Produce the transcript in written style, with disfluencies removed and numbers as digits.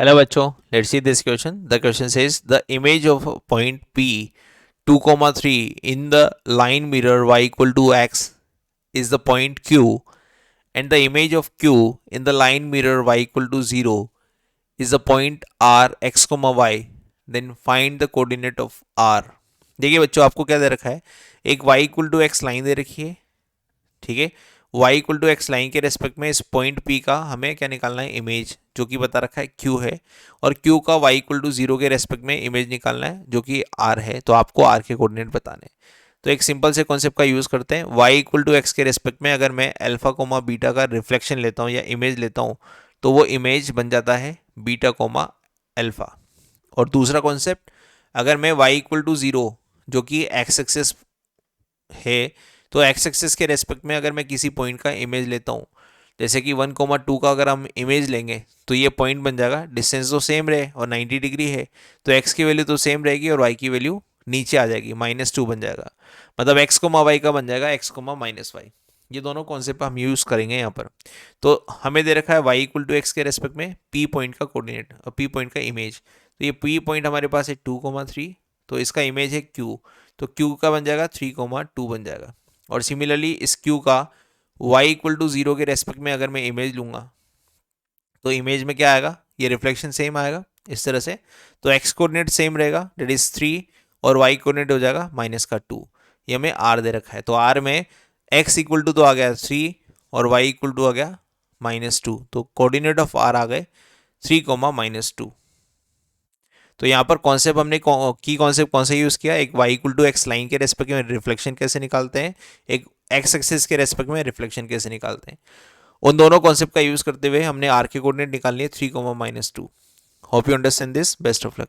Hello बच्चों, let's see this question. The question says the image of a point P 2 comma 3 in the line mirror y equal to x is the point Q, and the image of Q in the line mirror y equal to 0 is the point R x comma y. Then find the coordinate of R. देखिए बच्चों, आपको क्या दे रखा है, एक y equal to x line दे रखी है, ठीक है। y equal to x line के रेस्पेक्ट में इस पॉइंट P का हमें क्या निकालना है, इमेज, जो कि बता रखा है Q है, और Q का y इक्वल टू 0 के रेस्पेक्ट में इमेज निकालना है जो कि R है। तो आपको R के कोऑर्डिनेट बताने हैं। तो एक सिंपल से कॉन्सेप्ट का यूज़ करते हैं। y इक्वल टू एक्स के रेस्पेक्ट में अगर मैं अल्फा कोमा बीटा का रिफ्लेक्शन लेता हूँ या इमेज लेता हूँ, तो वो इमेज बन जाता है बीटा कोमा अल्फा। और दूसरा कॉन्सेप्ट, अगर मैं y इक्वल टू 0 जो कि एक्स एक्सेस है, तो एक्स एक्सिस के रेस्पेक्ट में अगर मैं किसी पॉइंट का इमेज लेता हूँ, जैसे कि 1,2 का अगर हम इमेज लेंगे, तो ये पॉइंट बन जाएगा, डिस्टेंस तो सेम रहे और 90 डिग्री है, तो एक्स की वैल्यू तो सेम रहेगी और वाई की वैल्यू नीचे आ जाएगी, -2 बन जाएगा। मतलब एक्स कोमा वाई का बन जाएगा एक्स कोमा माइनस वाई। ये दोनों कॉन्सेप्ट हम यूज़ करेंगे यहाँ पर। तो हमें दे रखा है वाई इक्वल टू एक्स के रेस्पेक्ट में पी पॉइंट का कोऑर्डिनेट और पी पॉइंट का इमेज। तो ये पी पॉइंट हमारे पास है 2,3, तो इसका इमेज है क्यू, तो क्यू का बन जाएगा 3,2 बन जाएगा। और सिमिलरली इस क्यू का y इक्वल टू 0 के रेस्पेक्ट में अगर मैं इमेज लूंगा, तो इमेज में क्या आएगा, ये रिफ्लेक्शन सेम आएगा इस तरह से। तो x कोऑर्डिनेट सेम रहेगा, दैट इज 3, और y कोऑर्डिनेट हो जाएगा -2। ये हमें r दे रखा है, तो r में x इक्वल टू तो आ गया 3 और y इक्वल टू आ गया -2, तो कोऑर्डिनेट ऑफ r आ गए 3,-2। तो यहाँ पर कॉन्सेप्ट हमने की कॉन्सेप्ट कौन सा यूज़ किया, एक y equal to x line के रेस्पेक्ट में रिफ्लेक्शन कैसे निकालते हैं, एक एक्स एक्सिस के रेस्पेक्ट में रिफ्लेक्शन कैसे निकालते हैं, उन दोनों कॉन्सेप्ट का यूज़ करते हुए हमने आर के कोऑर्डिनेट निकालनी है 3,-2। Hope you understand this. Best of luck.